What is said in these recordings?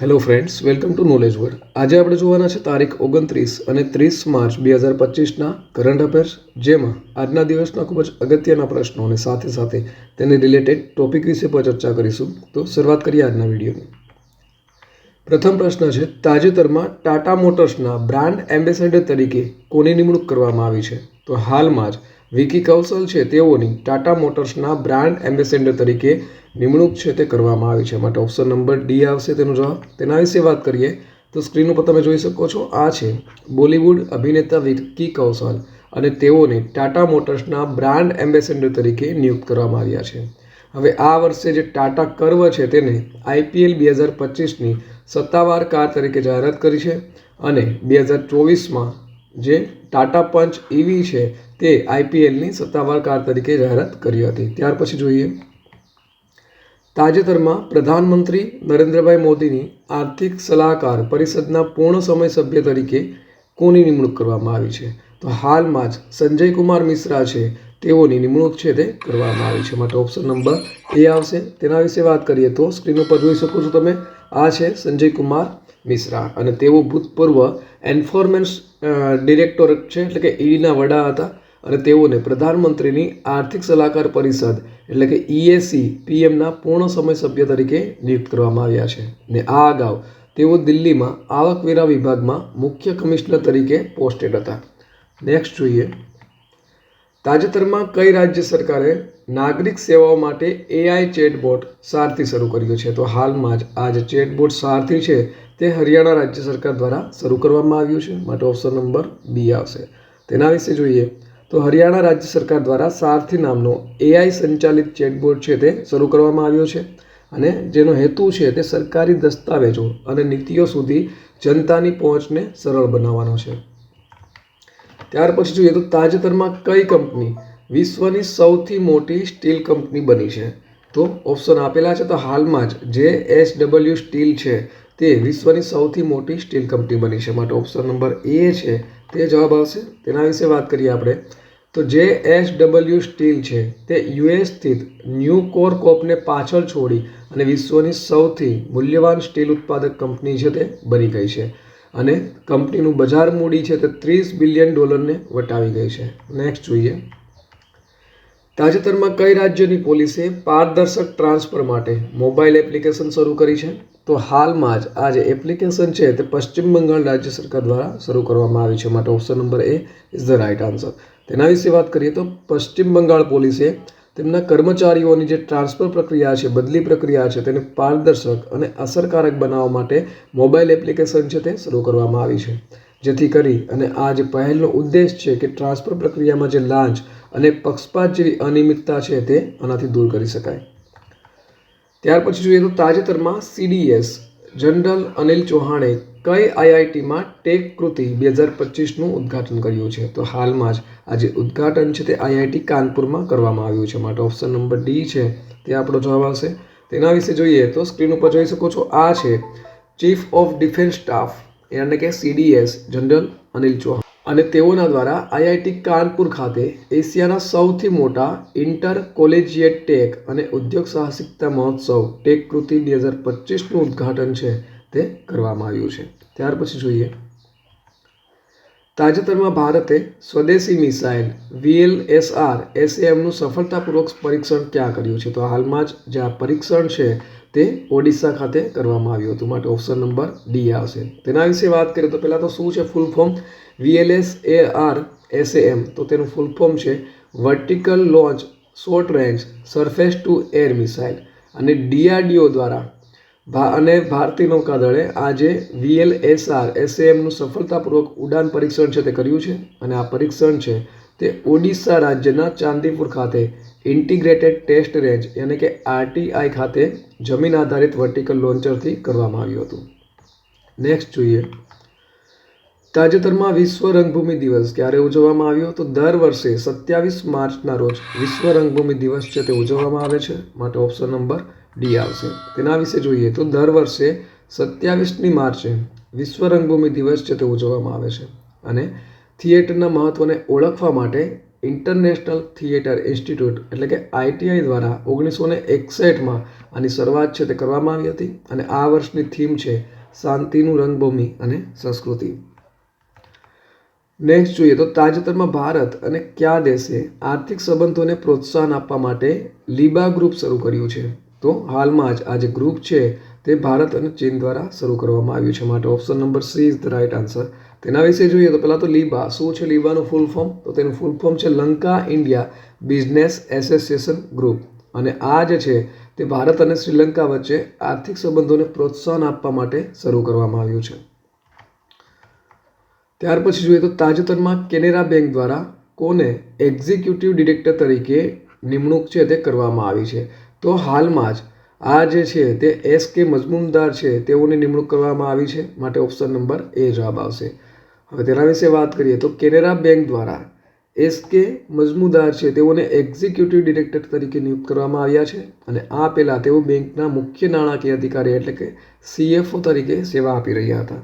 Hello friends, welcome to knowledge word. આજે આપણે જોવાના છે તારીખ 29 અને 30 માર્ચ 2025ના કરંટ અફેર્સ, જેમાં આજના દિવસના ખૂબ જ અગત્યના પ્રશ્નો અને સાથે સાથે તેને રિલેટેડ ટોપિક વિશે પણ ચર્ચા કરીશું. તો શરૂઆત કરીએ આજના વિડીયોની. પ્રથમ પ્રશ્ન છે, તાજેતરમાં ટાટા મોટર્સના બ્રાન્ડ એમ્બેસેડર તરીકે કોની નિમણૂક કરવામાં આવી છે? તો હાલમાં જ વિકી કૌશલ છે તેઓની ટાટા મોટર્સના બ્રાન્ડ એમ્બેસેડર તરીકે નિમણૂક છે તે કરવામાં આવી છે. માટે ઓપ્શન નંબર ડી આવશે તેનો જવાબ. તેના વિશે વાત કરીએ તો સ્ક્રીન ઉપર તમે જોઈ શકો છો, આ છે બોલિવૂડ અભિનેતા વિકી કૌશલ અને તેઓને ટાટા મોટર્સના બ્રાન્ડ એમ્બેસેડર તરીકે નિયુક્ત કરવામાં આવ્યા છે. હવે આ વર્ષે જે ટાટા કર્વ છે તેને IPL 2025ની સત્તાવાર કાર તરીકે જાહેરાત કરી છે અને 2024માં જે ટાટા પંચ EV છે તે IPLની સત્તાવાર કાર તરીકે જાહેરાત કરી હતી. ત્યાર પછી જોઈએ, તાજેતરમાં પ્રધાનમંત્રી નરેન્દ્રભાઈ મોદીની આર્થિક સલાહકાર પરિષદના પૂર્ણ સમય સભ્ય તરીકે કોની નિમણૂક કરવામાં આવી છે? તો હાલમાં જ સંજય કુમાર મિશ્રા છે તેઓની નિમણૂક છે તે કરવામાં આવી છે. માટે ઓપ્શન નંબર એ આવશે. તેના વિશે વાત કરીએ તો સ્ક્રીન ઉપર જોઈ શકો છો તમે, આ છે સંજય કુમાર મિશ્રા અને તેઓ ભૂતપૂર્વ એન્ફોર્સમેન્ટ ડિરેક્ટોરેટ છે એટલે કે ઈડીના વડા હતા અને તેઓને પ્રધાનમંત્રીની આર્થિક સલાહકાર પરિષદ એટલે કે EAC-PMના પૂર્ણ સમય સભ્ય તરીકે નિયુક્ત કરવામાં આવ્યા છે. ને આ અગાઉ તેઓ દિલ્હીમાં આવકવેરા વિભાગમાં મુખ્ય કમિશનર તરીકે પોસ્ટેડ હતા. નેક્સ્ટ જોઈએ, તાજેતરમાં કઈ રાજ્ય સરકારે નાગરિક સેવાઓ માટે AI ચેટબોટ સારથી શરૂ કર્યું છે? તો હાલમાં જ આ જે ચેટબોટ સારથી છે તે હરિયાણા રાજ્ય સરકાર દ્વારા શરૂ કરવામાં આવ્યું છે. માટે ઓપ્શન નંબર બી આવશે. તેના વિશે જોઈએ તો હરિયાણા રાજ્ય સરકાર દ્વારા સારથી નામનો AI સંચાલિત ચેટબોટ છે તે શરૂ કરવામાં આવ્યો છે અને જેનો હેતુ છે તે સરકારી દસ્તાવેજો અને નીતિઓ સુધી જનતાની પહોંચને સરળ બનાવવાનો છે. ત્યાર પછી જોઈએ તો તાજેતરમાં કઈ કંપની વિશ્વની સૌથી મોટી સ્ટીલ કંપની બની છે? તો ઓપ્શન આપેલા છે. તો હાલમાં જ JSW સ્ટીલ છે તે વિશ્વની સૌથી મોટી સ્ટીલ કંપની બની છે. માટે ઓપ્શન નંબર એ છે તે જવાબ આવશે. તેના વિશે વાત કરીએ આપણે તો JSW સ્ટીલ છે તે US સ્થિત ન્યુકોર કોર્પને પાછળ છોડી અને વિશ્વની સૌથી મૂલ્યવાન સ્ટીલ ઉત્પાદક કંપની છે તે બની ગઈ છે અને કંપનીનું બજાર મૂડી છે તે $30 બિલિયન વટાવી ગઈ છે. નેક્સ્ટ જોઈએ, તાજેતરમાં કઈ રાજ્યની પોલીસે પારદર્શક ટ્રાન્સફર માટે મોબાઈલ એપ્લિકેશન શરૂ કરી છે? તો હાલમાં જ આ જે એપ્લિકેશન છે તે પશ્ચિમ બંગાળ રાજ્ય સરકાર દ્વારા શરૂ કરવામાં આવી છે. માટે option number A is the right answer. તેના વિશે વાત કરીએ તો પશ્ચિમ બંગાળ પોલીસે તેમના કર્મચારીઓની જે ટ્રાન્સફર પ્રક્રિયા છે, બદલી પ્રક્રિયા છે, તેને પારદર્શક અને અસરકારક બનાવવા માટે મોબાઈલ એપ્લિકેશન છે તે શરૂ કરવામાં આવી છે, જેથી કરી અને આ જે પહેલનો ઉદ્દેશ છે કે ટ્રાન્સફર પ્રક્રિયામાં જે લાંચ અને પક્ષપાત જેવી અનિયમિતતા છે તે આનાથી દૂર કરી શકાય. ત્યાર પછી જોઈએ તો તાજેતરમાં CDS જનરલ અનિલ ચૌહાણે કઈ IITમાં ટેક કૃતિ 2025નું ઉદ્ઘાટન કર્યું છે? તો હાલમાં જ આ જે ઉદ્ઘાટન છે તે IIT કાનપુરમાં કરવામાં આવ્યું છે. માટે ઓપ્શન નંબર ડી છે તે આપણો જવાબ આવશે. તેના વિશે જોઈએ તો સ્ક્રીન ઉપર જોઈ શકો છો, આ છે ચીફ ઓફ ડિફેન્સ સ્ટાફ એટલે કે CDS જનરલ અનિલ ચૌહાણ અને તેઓના દ્વારા IIT કાનપુર ખાતે એશિયાના સૌથી મોટા ઇન્ટર કોલેજિયેટ ટેક અને ઉદ્યોગ સાહસિકતા મહોત્સવ ટેક કૃતિ 2025નું ઉદ્ઘાટન છે તે કરવામાં આવ્યું છે. ત્યાર પછી જોઈએ, તાજેતરમાં ભારતે સ્વદેશી મિસાઇલ VLSR-SAMનું સફળતાપૂર્વક પરીક્ષણ ક્યાં કર્યું છે? તો હાલમાં જ જે આ પરીક્ષણ છે તે ઓડિશા ખાતે કરવામાં આવ્યું હતું. માટે ઓપ્શન નંબર ડી આવશે. તેના વિશે વાત કરીએ તો પહેલાં તો શું છે ફૂલ ફોર્મ VLSAR-SAM? તો તેનું ફૂલ ફોર્મ છે vertical launch short range surface two air missile અને DRDO દ્વારા અને ભારતીય નૌકાદળે આજે VLSR-SAMનું સફળતાપૂર્વક ઉડાન પરીક્ષણ છે તે કર્યું છે અને આ પરીક્ષણ છે તે ઓડિશા રાજ્યના ચાંદીપુર ખાતે ઇન્ટિગ્રેટેડ ટેસ્ટ રેન્જ એટલે કે RTI ખાતે જમીન આધારિત વર્ટિકલ લોન્ચરથી કરવામાં આવ્યું હતું. નેક્સ્ટ જોઈએ, તાજેતરમાં વિશ્વ રંગભૂમિ દિવસ ક્યારે ઉજવવામાં આવ્યો? તો દર વર્ષે 27 માર્ચના રોજ વિશ્વ રંગભૂમિ દિવસ છે તે ઉજવવામાં આવે છે. માટે ઓપ્શન નંબર ડી આવશે. તેના વિશે જોઈએ તો દર વર્ષે 27મી માર્ચે વિશ્વ રંગભૂમિ દિવસ છે તે ઉજવવામાં આવે છે અને થિયેટરના મહત્ત્વને ઓળખવા માટે ઇન્ટરનેશનલ થિયેટર ઇન્સ્ટિટ્યૂટ એટલે કે ITI દ્વારા 1961માં આની શરૂઆત છે તે કરવામાં આવી હતી અને આ વર્ષની થીમ છે શાંતિનું રંગભૂમિ અને સંસ્કૃતિ. નેક્સ્ટ જોઈએ તો તાજેતરમાં ભારત અને કયા દેશે આર્થિક સંબંધોને પ્રોત્સાહન આપવા માટે લીબા ગ્રુપ શરૂ કર્યું છે? તો હાલમાં જ આ જે ગ્રુપ છે તે ભારત અને ચીન દ્વારા શરૂ કરવામાં આવ્યું છે. માટે option number C is the right answer. તેના વિશે જોઈએ તો પહેલાં તો લીબા શું છે? લીબાનું ફૂલ ફોર્મ, તો તેનું ફૂલ ફોર્મ છે Lanka India business association group. અને આ જે છે તે ભારત અને શ્રીલંકા વચ્ચે આર્થિક સંબંધોને પ્રોત્સાહન આપવા માટે શરૂ કરવામાં આવ્યું છે. ત્યાર પછી જોઈએ તો તાજેતરમાં કેનેરા બેંક દ્વારા કોને એક્ઝિક્યુટિવ ડિરેક્ટર તરીકે નિમણૂક છે તે કરવામાં આવી છે? તો હાલમાં જ આ જે છે તે SK મઝમુમદાર છે તેઓની નિમણૂક કરવામાં આવી છે. માટે ઓપ્શન નંબર એ જવાબ આવશે. હવે તેના વિશે વાત કરીએ તો કેનેરા બેંક દ્વારા SK મઝમુમદાર છે તેઓને એક્ઝિક્યુટિવ ડિરેક્ટર તરીકે નિયુક્ત કરવામાં આવ્યા છે અને આ પહેલાં તેઓ બેંકના મુખ્ય નાણાકીય અધિકારી એટલે કે CFO તરીકે સેવા આપી રહ્યા હતા.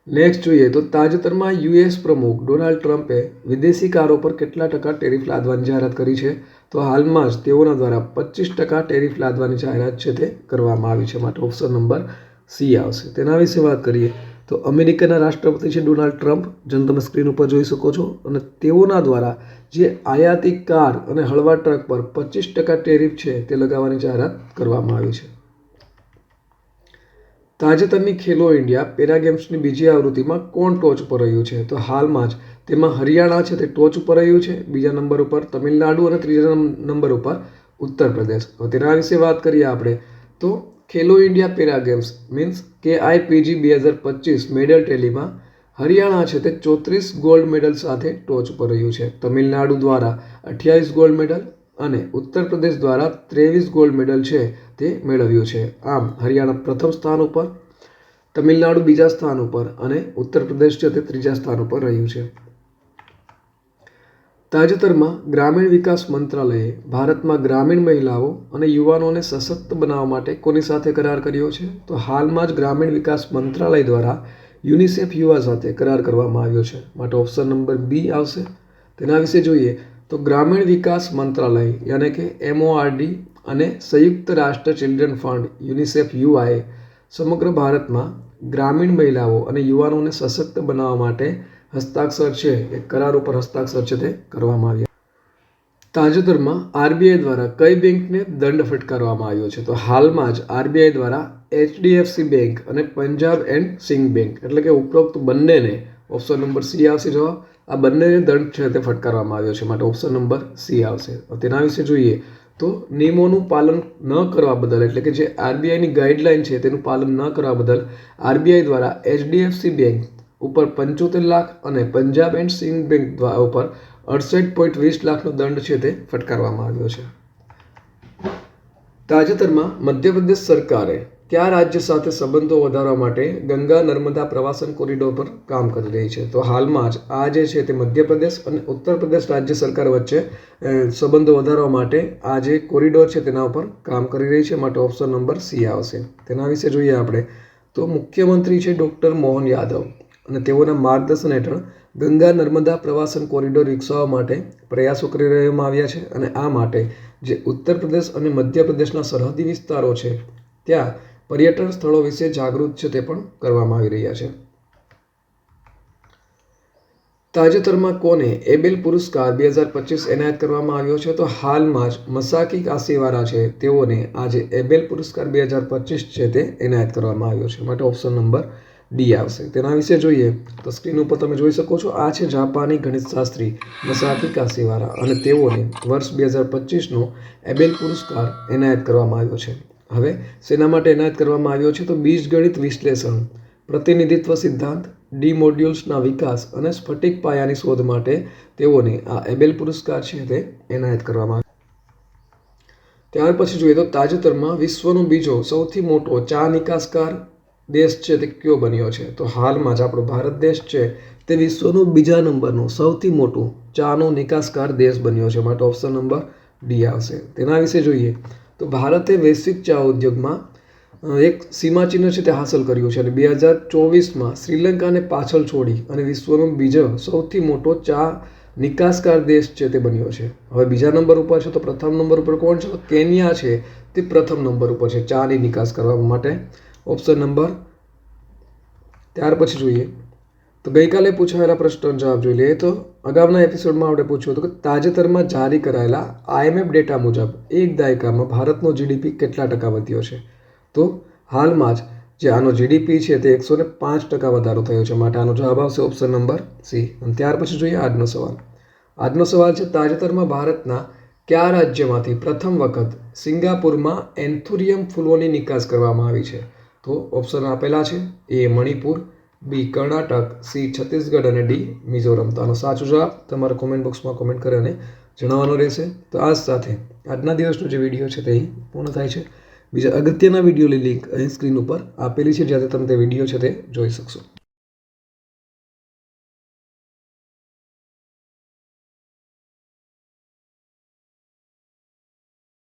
નેક્સ્ટ જોઈએ તો તાજેતરમાં US પ્રમુખ ડોનાલ્ડ ટ્રમ્પે વિદેશી કારો પર કેટલા ટકા ટેરિફ લાદવાની જાહેરાત કરી છે? તો હાલમાં જ તેઓના દ્વારા 25% ટેરિફ લાદવાની જાહેરાત છે તે કરવામાં આવી છે. માટે ઓપ્શન નંબર સી આવશે. તેના વિશે વાત કરીએ તો અમેરિકાના રાષ્ટ્રપતિ છે ડોનાલ્ડ ટ્રમ્પ, જેમ તમે સ્ક્રીન ઉપર જોઈ શકો છો, અને તેઓના દ્વારા જે આયાતી કાર અને હળવા ટ્રક પર 25% ટેરિફ છે તે લગાવવાની જાહેરાત કરવામાં આવી છે. તાજેતરની ખેલો ઇન્ડિયા પેરા ગેમ્સની બીજી આવૃત્તિમાં કોણ ટોચ ઉપર રહ્યું છે? તો હાલમાં જ તેમાં હરિયાણા છે તે ટોચ ઉપર રહ્યું છે, બીજા નંબર ઉપર તમિલનાડુ અને ત્રીજા નંબર ઉપર ઉત્તર પ્રદેશ. હવે તેના વિશે વાત કરીએ આપણે તો Khelo India para games means KIPG 2025 medal ટેલીમાં હરિયાણા છે તે 34 ગોલ્ડ મેડલ સાથે ટોચ ઉપર રહ્યું છે. તમિલનાડુ દ્વારા 28 ગોલ્ડ મેડલ અને ઉત્તર પ્રદેશ દ્વારા 23 ગોલ્ડ મેડલ છે તે મેળવ્યું છે. આમ હરિયાણા પ્રથમ સ્થાન ઉપર, તમિલનાડુ બીજા સ્થાન ઉપર અને ઉત્તર પ્રદેશ છે તે ત્રીજા સ્થાન ઉપર રહ્યું છે. તાજેતરમાં ગ્રામીણ વિકાસ મંત્રાલયે ભારતમાં ગ્રામીણ મહિલાઓ અને યુવાનોને સશક્ત બનાવવા માટે કોની સાથે કરાર કર્યો છે? તો હાલમાં જ ગ્રામીણ વિકાસ મંત્રાલય દ્વારા યુનિસેફ યુવા સાથે કરાર કરવામાં આવ્યો છે. માટે ઓપ્શન નંબર બી આવશે. તેના વિશે જોઈએ તો ગ્રામીણ વિકાસ મંત્રાલય યાને કે MORD અને સંયુક્ત રાષ્ટ્ર ચિલ્ડ્રન ફંડ યુનિસેફ યુવાએ સમગ્ર ભારતમાં ગ્રામીણ મહિલાઓ અને યુવાનોને સશક્ત બનાવવા માટે હસ્તાક્ષર છે એ કરાર ઉપર હસ્તાક્ષર છે તે કરવામાં આવ્યા. તાજેતરમાં RBI દ્વારા કઈ બેંકને દંડ ફટકારવામાં આવ્યો છે? તો હાલમાં જ RBI દ્વારા HDFC બેંક અને પંજાબ એન્ડ સિંધ બેંક એટલે કે ઉપરોક્ત બંનેને ઓપ્શન નંબર સી આવશે જવાબ. આ બંનેને દંડ છે તે ફટકારવામાં આવ્યો છે. માટે ઓપ્શન નંબર સી આવશે. તેના વિશે જોઈએ તો નિયમોનું પાલન ન કરવા બદલ એટલે કે જે RBIની ગાઈડલાઈન છે તેનું પાલન ન કરવા બદલ RBI દ્વારા HDFC બેંક ઉપર 75 લાખ અને પંજાબ એન્ડ સિંધ બેંક ઉપર 68.20 લાખનો દંડ છે તે ફટકારવામાં આવ્યો છે. તાજેતરમાં મધ્યપ્રદેશ સરકારે કયા રાજ્ય સાથે સંબંધો વધારવા માટે ગંગા નર્મદા પ્રવાસન કોરિડોર પર કામ કરી રહી છે? તો હાલમાં જ આ જે છે તે મધ્યપ્રદેશ અને ઉત્તર પ્રદેશ રાજ્ય સરકાર વચ્ચે સંબંધો વધારવા માટે આ જે કોરિડોર છે તેના ઉપર કામ કરી રહી છે. માટે ઓપ્શન નંબર સી આવશે. તેના વિશે જોઈએ આપણે તો મુખ્યમંત્રી છે ડૉક્ટર મોહન યાદવ અને તેઓના માર્ગદર્શન હેઠળ ગંગા નર્મદા પ્રવાસન કોરિડોર વિકસાવવા માટે પ્રયાસો કરી રહેવામાં આવ્યા છે અને આ માટે જે ઉત્તર પ્રદેશ અને મધ્યપ્રદેશના સરહદી વિસ્તારો છે ત્યાં પર્યટન સ્થળો વિશે જાગૃત છે તે પણ કરવામાં આવી રહ્યા છે. તાજેતરમાં કોને એબેલ પુરસ્કાર 2025 એનાયત કરવામાં આવ્યો છે? તો હાલમાં જ મસાકી કાસીવારા છે તેઓને આજે એબેલ પુરસ્કાર 2025 છે તે એનાયત કરવામાં આવ્યો છે. માટે ઓપ્શન નંબર ડી આવશે. તેના વિશે જોઈએ તો સ્ક્રીન ઉપર તમે જોઈ શકો છો આ છે જાપાની ગણિતશાસ્ત્રી મસાકી કાસીવારા અને તેઓને વર્ષ 2025નો એબેલ પુરસ્કાર એનાયત કરવામાં આવ્યો છે. હવે શેના માટે એનાયત કરવામાં આવ્યો છે? તો બીજગણિત વિશ્લેષણ, પ્રતિનિધિત્વ સિદ્ધાંત, ડી મોડ્યુલ્સના વિકાસ અને સ્ફટિક પાયાની શોધ માટે તેઓને આ એબેલ પુરસ્કાર છે તે એનાયત કરવામાં આવ્યો. ત્યાર પછી જોઈએ તો તાજેતરમાં વિશ્વનો બીજો સૌથી મોટો ચા નિકાસકાર દેશ છે તે કયો બન્યો છે? તો હાલમાં જ આપણો ભારત દેશ છે તે વિશ્વનો બીજા નંબરનો સૌથી મોટો ચાનો નિકાસકાર દેશ બન્યો છે. માટે ઓપ્શન નંબર ડી આવશે. તેના વિશે જોઈએ તો ભારતે વૈશ્વિક ચા ઉદ્યોગમાં એક સીમાચિહ્ન છે તે હાંસલ કર્યું છે અને 2024માં શ્રીલંકાને પાછળ છોડી અને વિશ્વનો બીજો સૌથી મોટો ચા નિકાસકાર દેશ છે તે બન્યો છે. હવે બીજા નંબર ઉપર છે તો પ્રથમ નંબર ઉપર કોણ છે? તો કેન્યા છે તે પ્રથમ નંબર ઉપર છે ચાની નિકાસ કરવા માટે. Option number. ત્યાર પછી જોઈએ તો ગઈકાલે પૂછાયેલા પ્રશ્નનો જવાબ જોઈ લઈએ. તો અગાઉના એપિસોડમાં આપણે પૂછ્યું હતું કે તાજેતરમાં જારી કરાયેલા IMF ડેટા મુજબ એક દાયકામાં ભારતનો GDP કેટલા ટકા વધ્યો છે? તો હાલમાં જ જે આનો GDP છે તે 105% વધારો થયો છે. માટે આનો જવાબ આવશે ઓપ્શન નંબર સી. અને ત્યાર પછી જોઈએ આજનો સવાલ. આજનો સવાલ છે તાજેતરમાં ભારતના કયા રાજ્યમાંથી પ્રથમ વખત સિંગાપુરમાં એન્થુરિયમ ફૂલોની નિકાસ કરવામાં આવી છે? તો ઓપ્શન આપેલા છે. એ મણિપુર, બી કર્ણાટક, સી છત્તીસગઢ અને ડી મિઝોરમ. તો આનો સાચો જવાબ તમારે કોમેન્ટ બોક્સમાં કોમેન્ટ કરી અને જણાવવાનો રહેશે. તો આ સાથે આજના દિવસનો જે વિડીયો છે તે અહીં પૂર્ણ થાય છે. બીજા અગત્યના વિડીયોની લિંક અહીં સ્ક્રીન ઉપર આપેલી છે, જ્યાંથી તમે તે વિડીયો છે તે જોઈ શકશો.